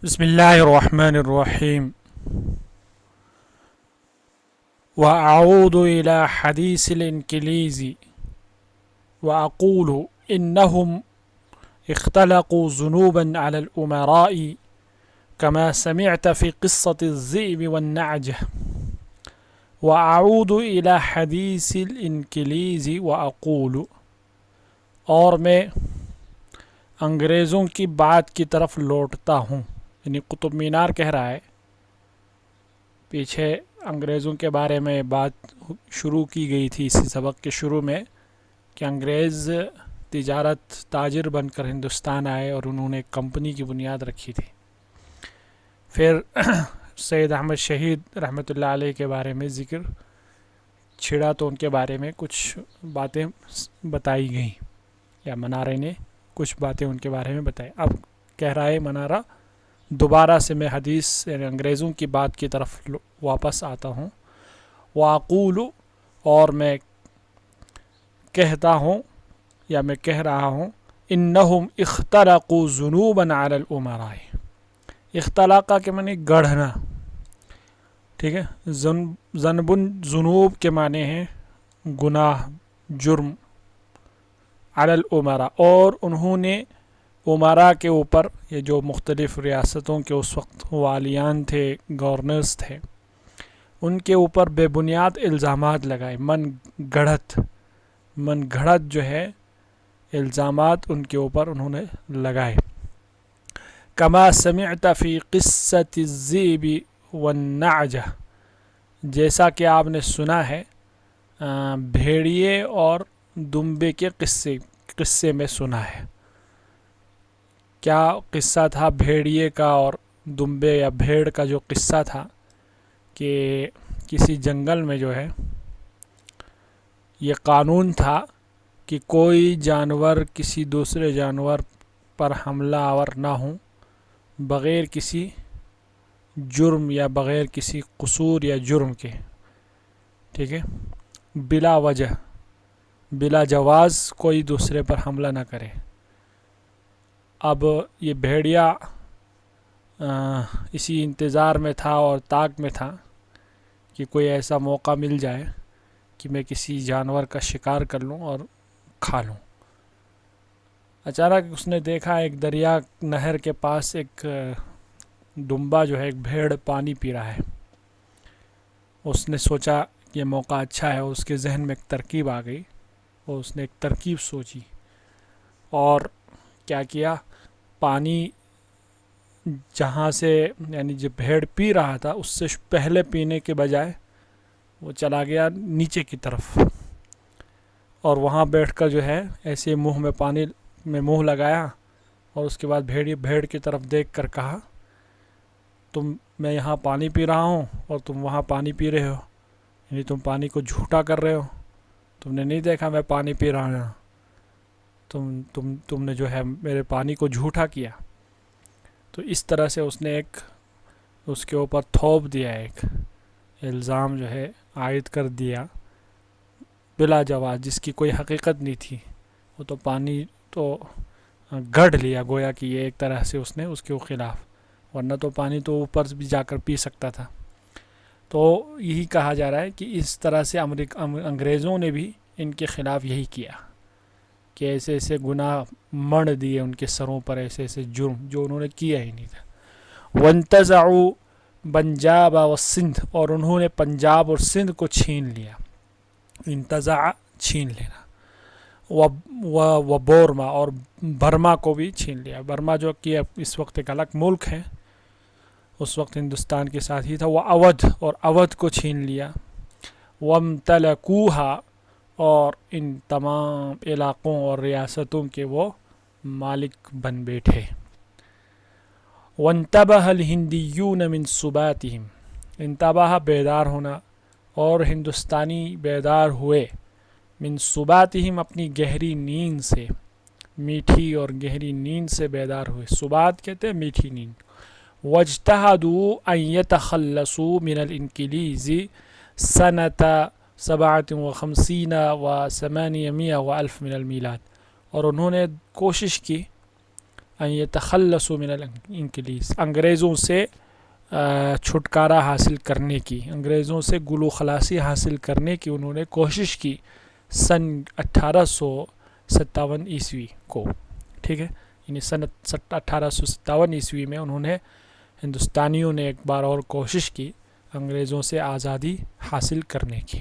بسم الله الرحمن الرحيم. وأعود إلى حديث الإنجليزي وأقول إنهم اختلقوا ذنوبا على الأمراء كما سمعت في قصة الذئب والنعجة. وأعود إلى حديث الإنجليزي وأقول، اور میں انگریزوں کی بات کی طرف لوٹتا ہوں. یعنی قطب مینار کہہ رہا ہے، پیچھے انگریزوں کے بارے میں بات شروع کی گئی تھی اسی سبق کے شروع میں کہ انگریز تاجر بن کر ہندوستان آئے اور انہوں نے ایک کمپنی کی بنیاد رکھی تھی. پھر سید احمد شہید رحمۃ اللہ علیہ کے بارے میں ذکر چھڑا تو ان کے بارے میں کچھ باتیں بتائی گئیں، یا منارے نے کچھ باتیں ان کے بارے میں بتائی. اب کہہ رہا ہے منارہ، دوبارہ سے میں حدیث یعنی انگریزوں کی بات کی طرف واپس آتا ہوں. وَأَقُولُ، اور میں کہتا ہوں یا میں کہہ رہا ہوں، اِنَّهُمْ اخْتَلَقُوا ذُنُوبًا عَلَى الْأُمَرَاءِ. اختلاقہ کے معنی گڑھنا، ٹھیک ہے. ذنوب کے معنی ہیں گناہ، جرم. علی الامراء، اور انہوں نے امراء کے اوپر، یہ جو مختلف ریاستوں کے اس وقت والیان تھے، گورنرز تھے، ان کے اوپر بے بنیاد الزامات لگائے. من گھڑت جو ہے الزامات ان کے اوپر انہوں نے لگائے. کما سمعت فی قصۃ الذئب والنعجہ، جیسا کہ آپ نے سنا ہے بھیڑیے اور دمبے کے قصے میں سنا ہے. کیا قصہ تھا بھیڑیے کا اور دمبے یا بھیڑ کا؟ جو قصہ تھا کہ کسی جنگل میں جو ہے یہ قانون تھا کہ کوئی جانور کسی دوسرے جانور پر حملہ آور نہ ہوں بغیر کسی جرم یا بغیر کسی قصور یا جرم کے، ٹھیک ہے. بلا وجہ، بلا جواز کوئی دوسرے پر حملہ نہ کرے. اب یہ بھیڑیا اسی انتظار میں تھا اور طاق میں تھا کہ کوئی ایسا موقع مل جائے کہ میں کسی جانور کا شکار کر لوں اور کھا لوں. اچانک اس نے دیکھا ایک دریا نہر کے پاس ایک دمبا جو ہے، ایک بھیڑ پانی پی رہا ہے. اس نے سوچا کہ یہ موقع اچھا ہے، اس کے ذہن میں ایک ترکیب آ گئی اور اس نے ایک ترکیب سوچی اور کیا کیا، پانی جہاں سے یعنی جو بھیڑ پی رہا تھا اس سے پہلے پینے کے بجائے وہ چلا گیا نیچے کی طرف، اور وہاں بیٹھ کر جو ہے ایسے منہ میں پانی میں منہ لگایا اور اس کے بعد بھیڑ کی طرف دیکھ کر کہا، میں یہاں پانی پی رہا ہوں اور تم وہاں پانی پی رہے ہو، یعنی تم پانی کو جھوٹا کر رہے ہو. تم نے نہیں دیکھا میں پانی پی رہا ہوں، تم نے جو ہے میرے پانی کو جھوٹا کیا. تو اس طرح سے اس نے اس کے اوپر تھوپ دیا، ایک الزام جو ہے عائد کر دیا بلا جواز، جس کی کوئی حقیقت نہیں تھی. وہ تو پانی تو گڑھ لیا، گویا کہ یہ ایک طرح سے اس نے اس کے خلاف، ورنہ تو پانی تو اوپر بھی جا کر پی سکتا تھا. تو یہی کہا جا رہا ہے کہ اس طرح سے انگریزوں نے بھی ان کے خلاف یہی کیا کہ ایسے ایسے گناہ مڑ دیے ان کے سروں پر، ایسے ایسے جرم جو انہوں نے کیا ہی نہیں تھا. وانتزعوا پنجاب و سندھ، اور انہوں نے پنجاب اور سندھ کو چھین لیا. انتزع چھین لینا. و بورما، اور برما کو بھی چھین لیا. برما جو کہ اس وقت ایک الگ ملک ہے، اس وقت ہندوستان کے ساتھ ہی تھا. وہ اودھ، اور اودھ کو چھین لیا. وامتلکوہا، اور ان تمام علاقوں اور ریاستوں کے وہ مالک بن بیٹھے. وانتبہ الہندیون من صباتہم، انتبہ بیدار ہونا، اور ہندوستانی بیدار ہوئے، من صباتہم اپنی گہری نیند سے، میٹھی اور گہری نیند سے بیدار ہوئے. صبات کہتے ہیں میٹھی نیند. واجتہدوا ان یتخلصوا من الانکلیز سنۃ 57 و 800 و 1000 من المیلاد، اور انہوں نے کوشش کی ان یتخلصوا من الانگلیس، انگریزوں سے چھٹکارا حاصل کرنے کی، انگریزوں سے گلو خلاصی حاصل کرنے کی انہوں نے کوشش کی سن 1857 عیسوی کو، ٹھیک ہے، یعنی سن 1857 عیسوی میں انہوں نے، ہندوستانیوں نے ایک بار اور کوشش کی انگریزوں سے آزادی حاصل کرنے کی۔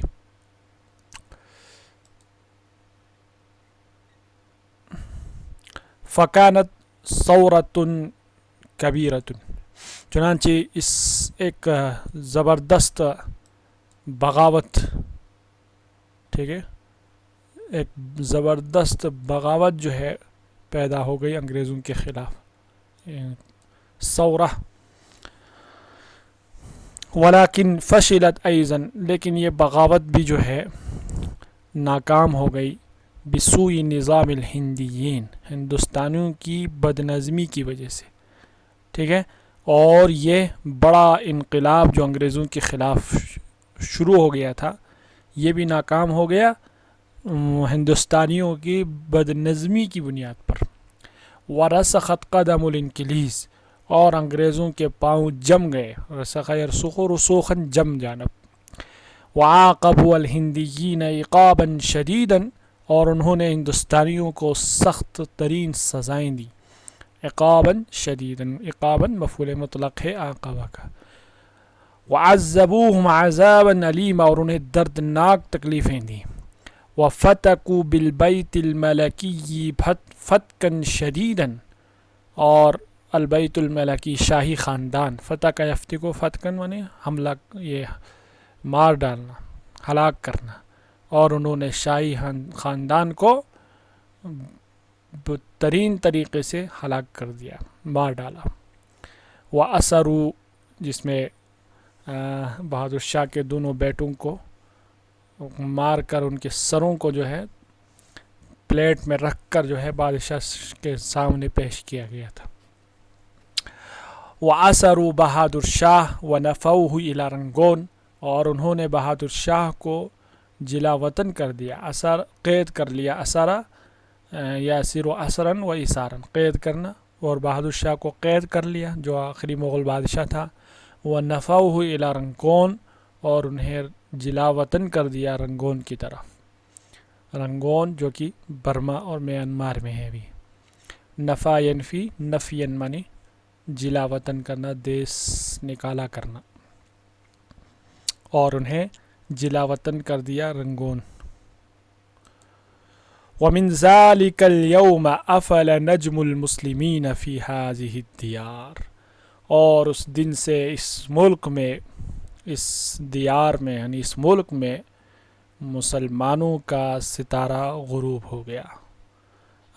فکانت ثورۃ کبیرۃ، چنانچہ اس ایک زبردست بغاوت، ٹھیک ہے، ایک زبردست بغاوت جو ہے پیدا ہو گئی انگریزوں کے خلاف، ثورہ۔ ولیکن فشلت ایضا، لیکن یہ بغاوت بھی جو ہے ناکام ہو گئی، بسوء نظام الہندیین، ہندوستانیوں کی بدنظمی کی وجہ سے، ٹھیک ہے، اور یہ بڑا انقلاب جو انگریزوں کے خلاف شروع ہو گیا تھا یہ بھی ناکام ہو گیا ہندوستانیوں کی بدنظمی کی بنیاد پر۔ ورسخت قدم الانگلیس، اور انگریزوں کے پاؤں جم گئے، رسخ یرسخ رسوخا جم جانب۔ وعاقبوا الہندیین عقابا شدیدا، اور انہوں نے ہندوستانیوں کو سخت ترین سزائیں دی، عقابا شدیدا، عقابا مفعول مطلق ہے عاقبہ کا۔ وعذبوہم عذابا علیما، اور انہیں دردناک تکلیفیں دیں۔ وفتکوا بالبیت الملکی فتکا شدیدا، اور البیت الملکی شاہی خاندان، فتح کا یفتکو فتکن مانے حملہ، یہ مار ڈالنا، ہلاک کرنا، اور انہوں نے شاہی خاندان کو بدترین طریقے سے ہلاک کر دیا، مار ڈالا۔ وَأَسَرُوا، جس میں بہادر شاہ کے دونوں بیٹوں کو مار کر ان کے سروں کو جو ہے پلیٹ میں رکھ کر جو ہے بادشاہ کے سامنے پیش کیا گیا تھا۔ وَأَسَرُوا بہادر شاہ وَنَفَوْهُ إِلَى رنگون، اور انہوں نے بہادر شاہ کو جلا وطن کر دیا، اثر قید کر لیا، اسرا یاسر و اسرن و اسارن، قید کرنا، اور بہادر شاہ کو قید کر لیا جو آخری مغل بادشاہ تھا۔ وَنَفَوْهُ إِلَى رنگون، اور انہیں جلا وطن کر دیا رنگون کی طرف، رنگون جو کہ برما اور میانمار میں ہے بھی۔ نفا ینفی، نفین معنی جلا وطن کرنا، دیس نکالا کرنا، اور انہیں جلا وطن کر دیا رنگون۔ وَمِن ذَلِكَ الْيَوْمَ أَفَلَ نَجْمُ الْمُسْلِمِينَ فِي هَذِهِ الدِّيَارِ، اور اس دن سے اس ملک میں، اس دیار میں یعنی اس ملک میں مسلمانوں کا ستارہ غروب ہو گیا۔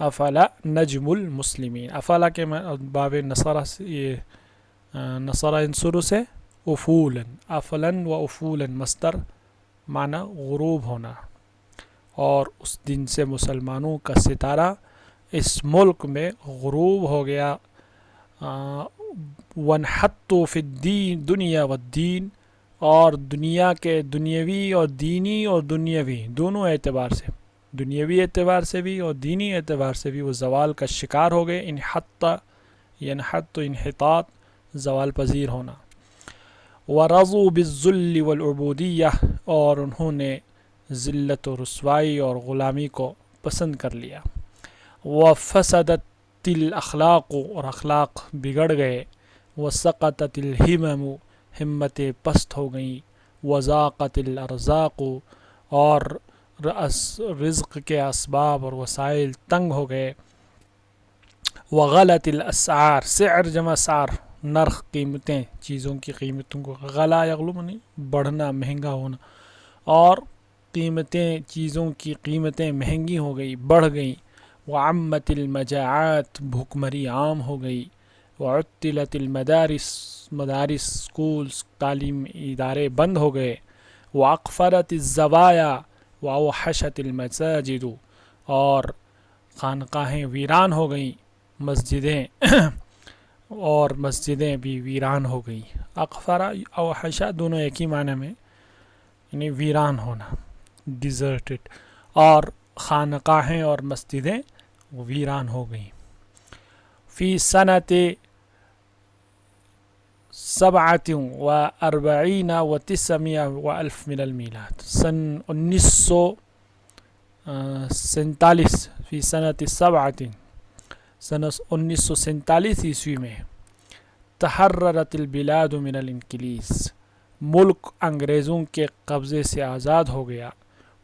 افلا نجم المسلمین، افلا کے باب نصرہ سے، یہ نصرہ انصر سے افولا، افلن و افولا مصدر معنی غروب ہونا، اور اس دن سے مسلمانوں کا ستارہ اس ملک میں غروب ہو گیا۔ وَانْحَطُّوا فِي الدِّينِ دنیا والدین، اور دنیا کے دنیاوی اور دینی اور دنیاوی دونوں اعتبار سے، دنیاوی اعتبار سے بھی اور دینی اعتبار سے بھی وہ زوال کا شکار ہو گئے۔ انحط ینحط انحطاط، زوال پذیر ہونا۔ وَرَضُوا بِالذُّلِّ وَالْعُبُودِيَّةِ، اور انہوں نے ذلت و رسوائی اور غلامی کو پسند کر لیا۔ وَفَسَدَتِ الْأَخْلَاقُ، اور اخلاق بگڑ گئے۔ وَسَقَطَتِ الْهِمَمُ، ہمتیں پست ہو گئیں۔ وَضَاقَتِ الْأَرْزَاقُ، اور رزق کے اسباب اور وسائل تنگ ہو گئے۔ وغلت الاسعار، سعر جمع سعر، نرخ قیمتیں، چیزوں کی قیمتوں کو، غلا یغلو نہیں بڑھنا، مہنگا ہونا، اور قیمتیں، چیزوں کی قیمتیں مہنگی ہو گئی، بڑھ گئیں۔ وعمت المجاعات، بھوک مری عام ہو گئی۔ وعطلت المدارس، مدارس سکولز تعلیم ادارے بند ہو گئے۔ واقفرت الزوایا واوحشت المساجد، اور خانقاہیں ویران ہو گئیں، مسجدیں اور مسجدیں بھی ویران ہو گئیں۔ اقفرا اوحشا دونوں ایک ہی معنی میں، یعنی ویران ہونا، ڈیزرٹڈ، اور خانقاہیں اور مسجدیں ویران ہو گئیں۔ فی سنت 47 و 900 و الف من المیلاد، سن 1947، فی سنت 7 سن 1947 عیسوی میں تحررت البلاد من الانکلیس، ملک انگریزوں کے قبضے سے آزاد ہو گیا،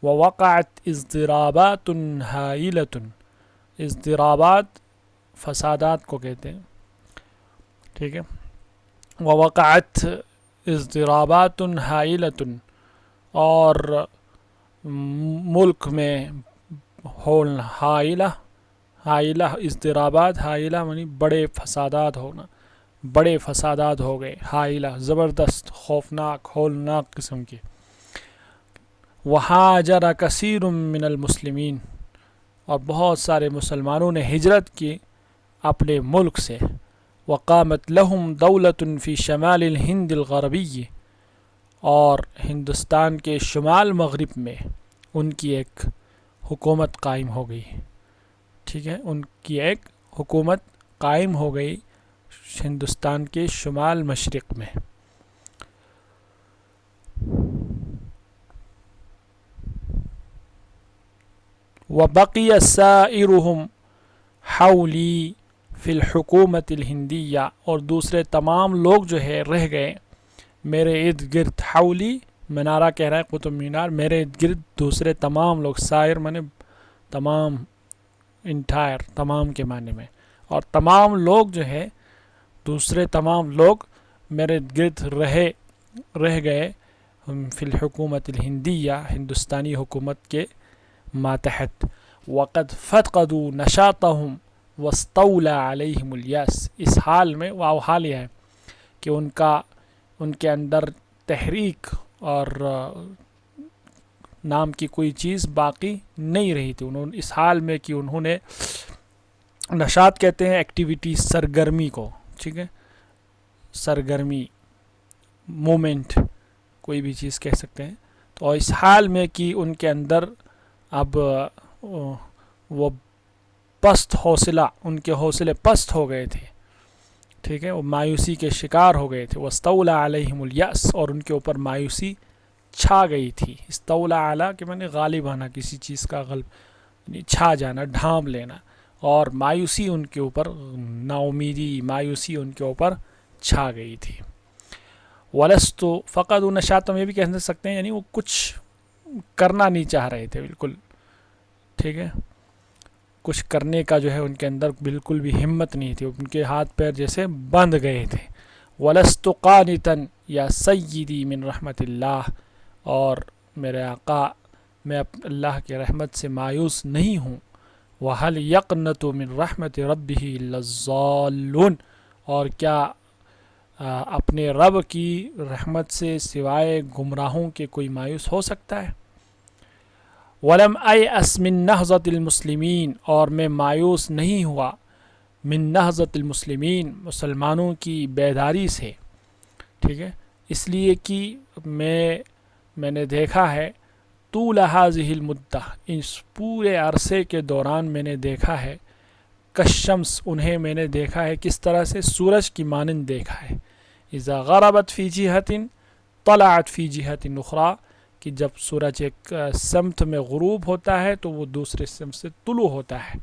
ووقعت اضطرابات ہائلۃ، اضطرابات فسادات کو کہتے ہیں، ٹھیک ہے، ووقعت اضطرابات ہائلۃ، اور ملک میں ہائلہ، ہائلہ اضطرابات، ہائلہ یعنی بڑے فسادات ہونا، بڑے فسادات ہو گئے، ہائلہ زبردست، خوفناک، ہولناک قسم کے، وہاجر کثیر من المسلمین، اور بہت سارے مسلمانوں نے ہجرت کی اپنے ملک سے، وقامت لہم دولۃ فی شمال الہند الغربی، اور ہندوستان کے شمال مغرب میں ان کی ایک حکومت قائم ہو گئی، ٹھیک ہے، ان کی ایک حکومت قائم ہو گئی ہندوستان کے شمال مشرق میں۔ وبقی سائرہم حولی فی الحکومت الہندیہ، اور دوسرے تمام لوگ جو ہے رہ گئے میرے ارد گرد، حولی منارہ کہہ رہا ہے، قطب مینار، میرے ارد گرد دوسرے تمام لوگ، سائر مانے تمام، انٹائر تمام کے معنی میں، اور تمام لوگ جو ہے دوسرے تمام لوگ میرے ارد گرد رہ گئے فی الحکومت الہندیہ، ہندوستانی حکومت کے ماتحت، وقد فقدوا نشاطهم واستولى علیہم الیأس، اس حال میں واو حالیہ ہے کہ ان کے اندر تحریک اور نام کی کوئی چیز باقی نہیں رہی تھی، اس حال میں کہ انہوں نے، نشاط کہتے ہیں ایکٹیویٹی، سرگرمی کو، ٹھیک ہے، سرگرمی، مومنٹ، کوئی بھی چیز کہہ سکتے ہیں، تو اس حال میں کہ ان کے اندر اب وہ پست حوصلہ، ان کے حوصلے پست ہو گئے تھے، ٹھیک ہے، وہ مایوسی کے شکار ہو گئے تھے، واستولی علیہم الیأس، اور ان کے اوپر مایوسی چھا گئی تھی، استولی علی کہ میں نے غالب آنا، کسی چیز کا غلب یعنی چھا جانا، ڈھانپ لینا، اور مایوسی ان کے اوپر، نا امیدی، مایوسی ان کے اوپر چھا گئی تھی۔ ولست فقد نشاطم، یہ بھی کہہ سکتے ہیں یعنی وہ کچھ کرنا نہیں چاہ رہے تھے بالکل، ٹھیک ہے، کچھ کرنے کا جو ہے ان کے اندر بالکل بھی ہمت نہیں تھی، ان کے ہاتھ پیر جیسے بندھ گئے تھے۔ ولست قانتا یا سیدی من رحمت اللہ، اور میرے آقا میں اللہ کے رحمت سے مایوس نہیں ہوں۔ وَهَلْ يَقْنَطُ مِن رَحْمَةِ رَبِّهِ إِلَّا الضَّالُّونَ، اور کیا اپنے رب کی رحمت سے سوائے گمراہوں کے کوئی مایوس ہو سکتا ہے؟ وَلَمْ أَيْأَسْ مِن نَهْضَةِ الْمُسْلِمِينَ، اور میں مایوس نہیں ہوا من نہضت المسلمین، مسلمانوں کی بیداری سے، ٹھیک ہے، اس لیے کہ میں نے دیکھا ہے طول هذه المدہ، اس پورے عرصے کے دوران میں نے دیکھا ہے، کالشمس، انہیں میں نے دیکھا ہے کس طرح سے، سورج کی مانند دیکھا ہے، اذا غربت فی جہۃ طلعت فی جہۃ اخری، کہ جب سورج ایک سمت میں غروب ہوتا ہے تو وہ دوسرے سمت سے طلوع ہوتا ہے،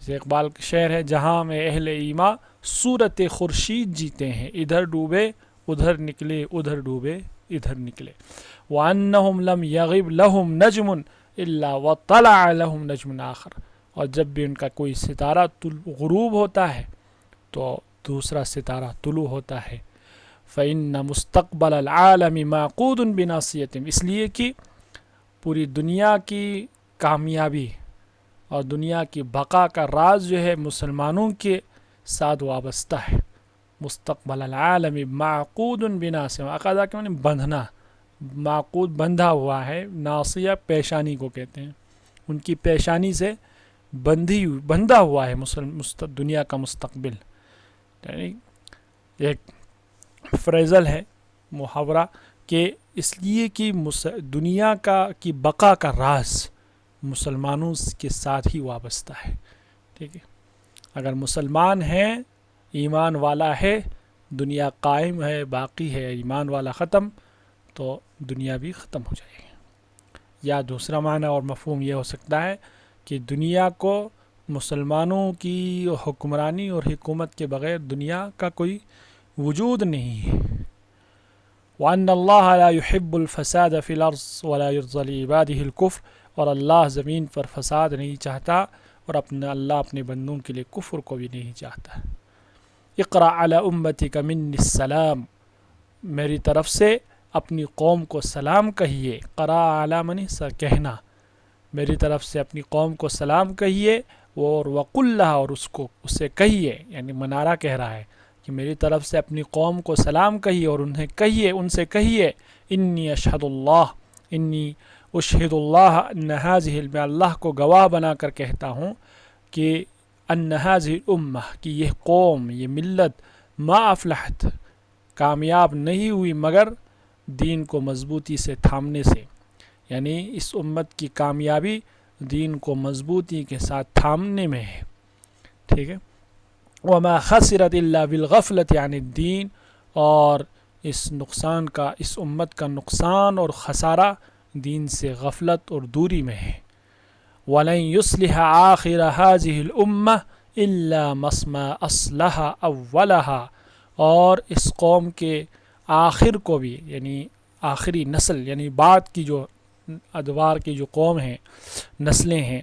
جیسے اقبال کا شعر ہے، جہاں میں اہل ایما صورت خورشید جیتے ہیں، ادھر ڈوبے ادھر نکلے، ادھر ڈوبے ادھر نکلے، وَأَنَّهُمْ لَمْ يَغِبْ لَهُمْ نَجْمٌ إِلَّا وَطَلَعَ لَهُمْ نَجْمٌ آخر، اور جب بھی ان کا کوئی ستارہ غروب ہوتا ہے تو دوسرا ستارہ طلوع ہوتا ہے، فَإِنَّ مُسْتَقْبَلَ الْعَالَمِ مَعْقُودٌ بِنَاصِيَةٍ، اس لیے کہ پوری دنیا کی کامیابی اور دنیا کی بقا کا راز جو ہے مسلمانوں کے ساتھ وابستہ ہے۔ مستقبل العالم معقود بناصیہ، عقادہ کے معنی بندھنا، معقود بندھا ہوا ہے، ناصیہ پیشانی کو کہتے ہیں، ان کی پیشانی سے بندھا ہوا ہے دنیا کا مستقبل، یعنی ایک فریزل ہے، محاورہ، کہ اس لیے کہ دنیا کی بقا کا راز مسلمانوں کے ساتھ ہی وابستہ ہے، ٹھیک ہے، اگر مسلمان ہیں، ایمان والا ہے، دنیا قائم ہے، باقی ہے، ایمان والا ختم، تو دنیا بھی ختم ہو جائے گی۔ یا دوسرا معنی اور مفہوم یہ ہو سکتا ہے کہ دنیا کو مسلمانوں کی حکمرانی اور حکومت کے بغیر دنیا کا کوئی وجود نہیں ہے۔ وَأَنَّ اللَّهَ لَا يُحِبُّ الْفَسَادَ فِي الْأَرْضِ وَلَا يَرْضَىٰ لِعِبَادِهِ الْكُفْرَ، اور اللہ زمین پر فساد نہیں چاہتا، اور اللہ اپنے بندوں کے لیے کفر کو بھی نہیں چاہتا۔ اقرأ علی امتک منی السلام، میری طرف سے اپنی قوم کو سلام کہیے۔ قرأ علی منی کہنا، میری طرف سے اپنی قوم کو سلام کہیے، اور وقل لہا، اور اسے کہیے، یعنی منارہ کہہ رہا ہے کہ میری طرف سے اپنی قوم کو سلام کہیے، اور ان سے کہیے انی اشہد اللہ ان ھذہ، میں اللہ کو گواہ بنا کر کہتا ہوں کہ ان ھذہ الامہ، کہ یہ قوم، یہ ملت، ما افلحت، کامیاب نہیں ہوئی مگر دین کو مضبوطی سے تھامنے سے، یعنی اس امت کی کامیابی دین کو مضبوطی کے ساتھ تھامنے میں ہے، ٹھیک ہے۔ وما خسرت الا بالغفلۃ عن الدین، اور اس امت کا نقصان اور خسارہ دین سے غفلت اور دوری میں ہے۔ وَلَن يُصْلِحَ آخِرَ هَذِهِ الْأُمَّةِ إِلَّا مَا أَصْلَحَ أَوَّلَهَا، اور اس قوم کے آخر کو بھی، یعنی آخری نسل، یعنی بعد کی جو ادوار کی جو قوم ہیں، نسلیں ہیں،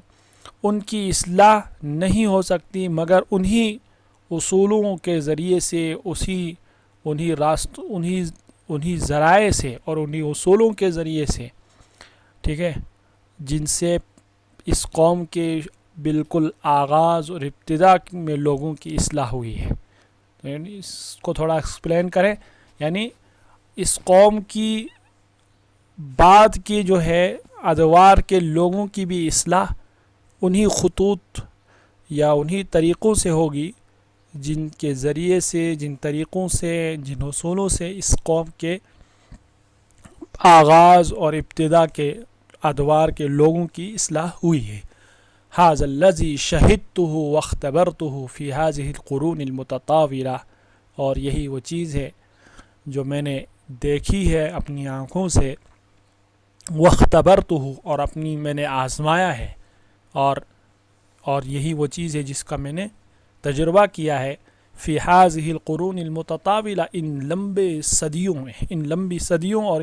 ان کی اصلاح نہیں ہو سکتی مگر انہی اصولوں کے ذریعے سے، انہی ذرائع سے اور انہی اصولوں کے ذریعے سے، ٹھیک ہے، جن سے اس قوم کے بالکل آغاز اور ابتدا میں لوگوں کی اصلاح ہوئی ہے۔ یعنی اس کو تھوڑا ایکسپلین کریں، یعنی اس قوم کی بعد کی جو ہے ادوار کے لوگوں کی بھی اصلاح انہی خطوط یا انہی طریقوں سے ہوگی جن کے ذریعے سے، جن طریقوں سے، جن اصولوں سے اس قوم کے آغاز اور ابتدا کے ادوار کے لوگوں کی اصلاح ہوئی ہے۔ ھذا الذی شہدتہ واختبرتہ فی ھذہ القرون المتطاولہ، اور یہی وہ چیز ہے جو میں نے دیکھی ہے اپنی آنکھوں سے، واختبرتہ، اور میں نے آزمایا ہے، اور یہی وہ چیز ہے جس کا میں نے تجربہ کیا ہے، فی ھذہ القرون المتطاولہ، ان لمبی صدیوں اور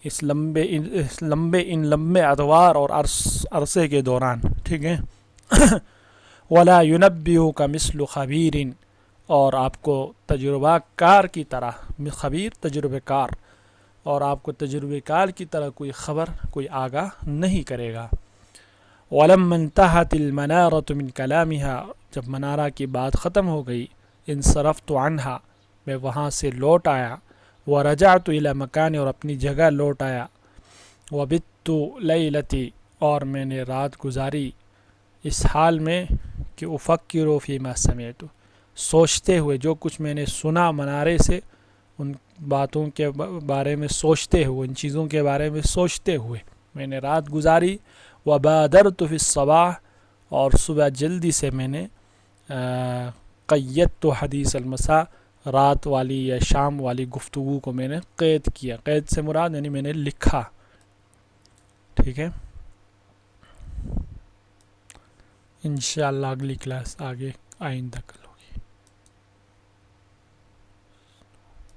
اس لمبے ادوار اور عرصے کے دوران، ٹھیک ہے۔ ولا ينبئک مثل خبیر، اور آپ کو تجربہ کار کی طرح، خبیر تجربہ کار، اور آپ کو تجربہ کار کی طرح کوئی آگاہ نہیں کرے گا۔ وَلَمَّا انْتَهَتِ الْمَنَارَةُ مِنْ كَلَامِهَا، جب منارہ کی بات ختم ہو گئی، انصرفت عنها، میں وہاں سے لوٹ آیا، ورجعت إلى مکان، اور اپنی جگہ لوٹ آیا، وبت لیلتی، اور میں نے رات گزاری، اس حال میں کہ افکر فیما سمعت، سوچتے ہوئے جو کچھ میں نے سنا منارے سے، ان باتوں کے بارے میں سوچتے ہوئے، ان چیزوں کے بارے میں سوچتے ہوئے میں نے رات گزاری۔ وبادرت فی الصباح، اور صبح جلدی سے میں نے قیدت حدیث المساء، رات والی یا شام والی گفتگو کو میں نے قید کیا۔ قید سے مراد یعنی میں نے لکھا، ٹھیک ہے۔ انشاءاللہ اگلی کلاس آگے آئندہ کل۔